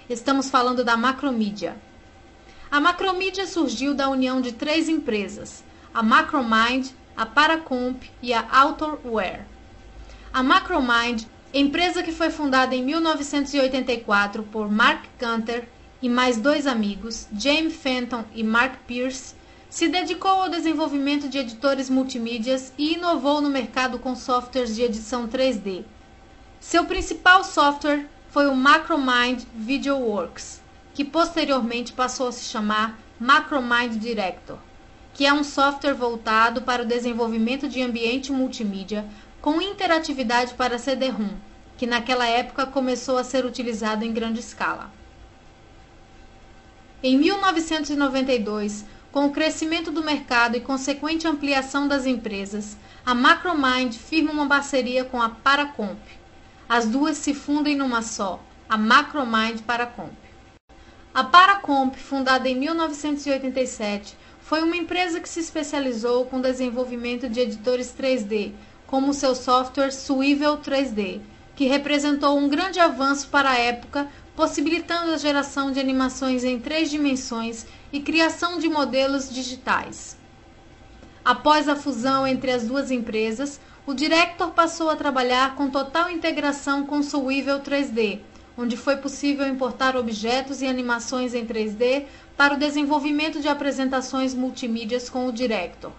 Estamos falando da Macromedia. A Macromedia surgiu da união de 3 empresas, a Macromind, a Paracomp e a Outerwear. A Macromind, empresa que foi fundada em 1984 por Mark Gunter e mais 2 amigos, James Fenton e Mark Pierce, se dedicou ao desenvolvimento de editores multimídias e inovou no mercado com softwares de edição 3D. Seu principal software foi o Macromind VideoWorks, que posteriormente passou a se chamar Macromind Director, que é um software voltado para o desenvolvimento de ambiente multimídia com interatividade para CD-ROM, que naquela época começou a ser utilizado em grande escala. Em 1992, com o crescimento do mercado e consequente ampliação das empresas, a Macromind firma uma parceria com a Paracomp. As duas se fundem numa só, a Macromind Paracomp. A Paracomp, fundada em 1987, foi uma empresa que se especializou com o desenvolvimento de editores 3D, como seu software Swivel 3D, que representou um grande avanço para a época, possibilitando a geração de animações em 3 dimensões e criação de modelos digitais. Após a fusão entre as duas empresas, o Director passou a trabalhar com total integração com Swivel 3D, onde foi possível importar objetos e animações em 3D para o desenvolvimento de apresentações multimídias com o Director.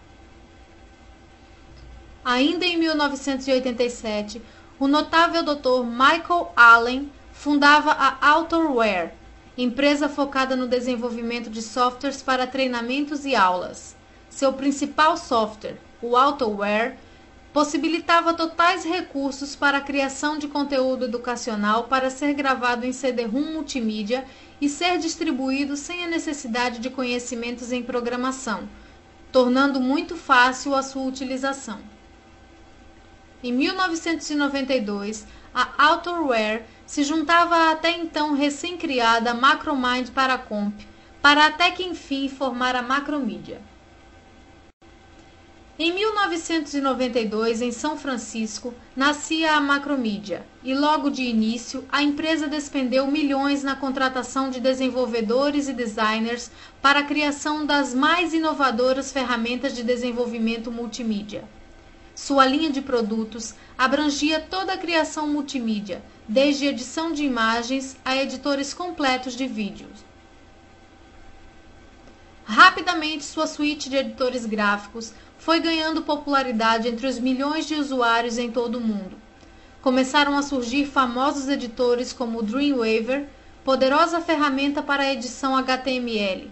Ainda em 1987, o notável Dr. Michael Allen fundava a Outerwear, empresa focada no desenvolvimento de softwares para treinamentos e aulas. Seu principal software, o Outerwear, possibilitava totais recursos para a criação de conteúdo educacional para ser gravado em CD-ROM multimídia e ser distribuído sem a necessidade de conhecimentos em programação, tornando muito fácil a sua utilização. Em 1992, a Outerwear se juntava à até então recém-criada Macromind Paracomp, para até que enfim formar a Macromedia. Em 1992, em São Francisco, nascia a Macromedia e logo de início a empresa despendeu milhões na contratação de desenvolvedores e designers para a criação das mais inovadoras ferramentas de desenvolvimento multimídia. Sua linha de produtos abrangia toda a criação multimídia, desde edição de imagens a editores completos de vídeos. Rapidamente, sua suíte de editores gráficos foi ganhando popularidade entre os milhões de usuários em todo o mundo. Começaram a surgir famosos editores como o Dreamweaver, poderosa ferramenta para a edição HTML,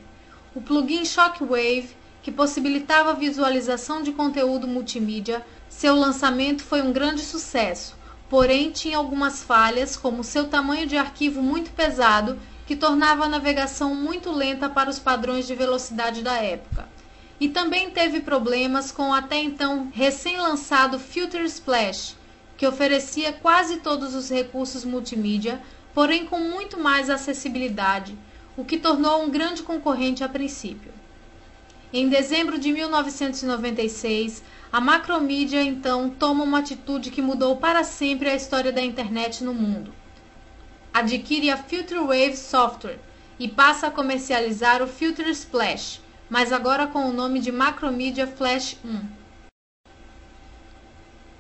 o plugin Shockwave, que possibilitava a visualização de conteúdo multimídia. Seu lançamento foi um grande sucesso, porém tinha algumas falhas, como seu tamanho de arquivo muito pesado, que tornava a navegação muito lenta para os padrões de velocidade da época. E também teve problemas com o até então recém-lançado Filter Splash, que oferecia quase todos os recursos multimídia, porém com muito mais acessibilidade, o que tornou um grande concorrente a princípio. Em dezembro de 1996, a Macromedia então toma uma atitude que mudou para sempre a história da internet no mundo. Adquire a Filterwave Software e passa a comercializar o Filter Splash, mas agora com o nome de Macromedia Flash 1.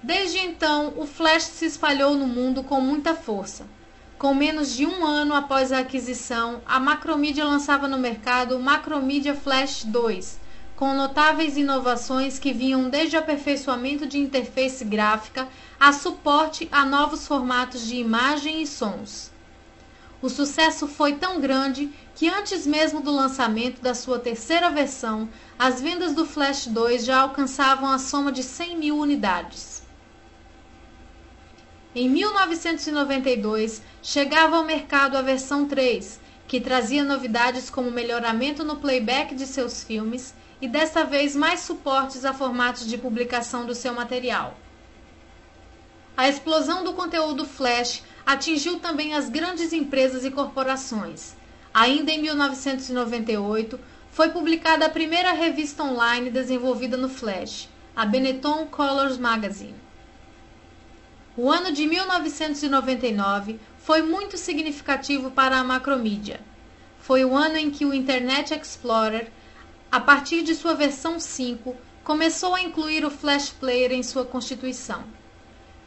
Desde então, o Flash se espalhou no mundo com muita força. Com menos de um ano após a aquisição, a Macromedia lançava no mercado o Macromedia Flash 2, com notáveis inovações que vinham desde aperfeiçoamento de interface gráfica a suporte a novos formatos de imagem e sons. O sucesso foi tão grande que antes mesmo do lançamento da sua terceira versão, as vendas do Flash 2 já alcançavam a soma de 100 mil unidades. Em 1992, chegava ao mercado a versão 3, que trazia novidades como melhoramento no playback de seus filmes e desta vez mais suportes a formatos de publicação do seu material. A explosão do conteúdo Flash atingiu também as grandes empresas e corporações. Ainda em 1998, foi publicada a primeira revista online desenvolvida no Flash, a Benetton Colors Magazine. O ano de 1999 foi muito significativo para a Macromedia. Foi o ano em que o Internet Explorer, a partir de sua versão 5, começou a incluir o Flash Player em sua constituição.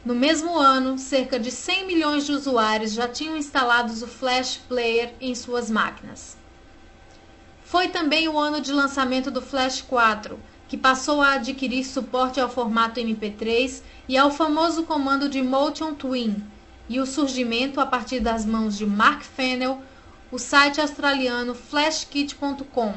No mesmo ano, cerca de 100 milhões de usuários já tinham instalados o Flash Player em suas máquinas. Foi também o ano de lançamento do Flash 4, que passou a adquirir suporte ao formato MP3 e ao famoso comando de Motion Twin, e o surgimento, a partir das mãos de Mark Fennell, o site australiano flashkit.com,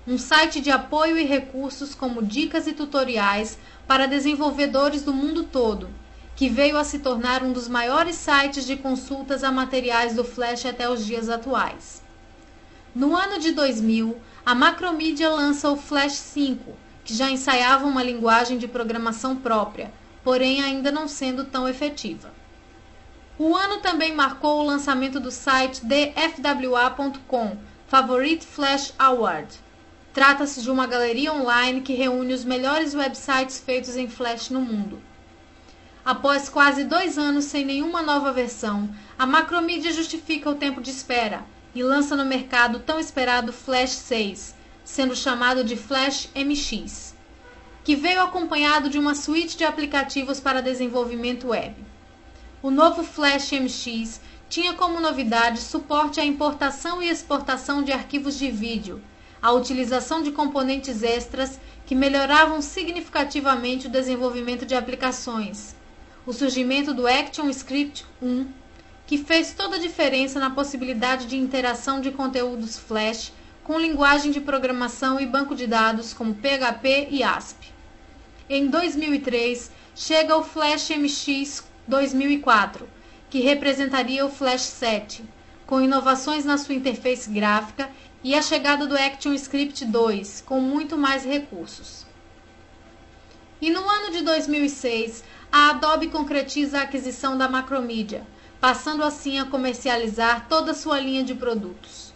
um site de apoio e recursos como dicas e tutoriais para desenvolvedores do mundo todo, que veio a se tornar um dos maiores sites de consultas a materiais do Flash até os dias atuais. No ano de 2000, a Macromedia lança o Flash 5, que já ensaiava uma linguagem de programação própria, porém ainda não sendo tão efetiva. O ano também marcou o lançamento do site thefwa.com, Favorite Flash Award. Trata-se de uma galeria online que reúne os melhores websites feitos em Flash no mundo. Após quase 2 anos sem nenhuma nova versão, a Macromedia justifica o tempo de espera e lança no mercado o tão esperado Flash 6, sendo chamado de Flash MX, que veio acompanhado de uma suíte de aplicativos para desenvolvimento web. O novo Flash MX tinha como novidade suporte à importação e exportação de arquivos de vídeo, a utilização de componentes extras que melhoravam significativamente o desenvolvimento de aplicações, o surgimento do ActionScript 1, que fez toda a diferença na possibilidade de interação de conteúdos Flash com linguagem de programação e banco de dados como PHP e ASP. Em 2003, chega o Flash MX 2004, que representaria o Flash 7, com inovações na sua interface gráfica e a chegada do ActionScript 2, com muito mais recursos. E no ano de 2006, a Adobe concretiza a aquisição da Macromedia, passando assim a comercializar toda a sua linha de produtos.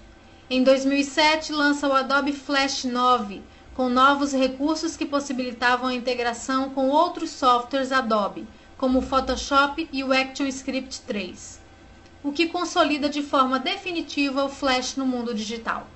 Em 2007, lança o Adobe Flash 9, com novos recursos que possibilitavam a integração com outros softwares Adobe, como o Photoshop e o ActionScript 3, o que consolida de forma definitiva o Flash no mundo digital.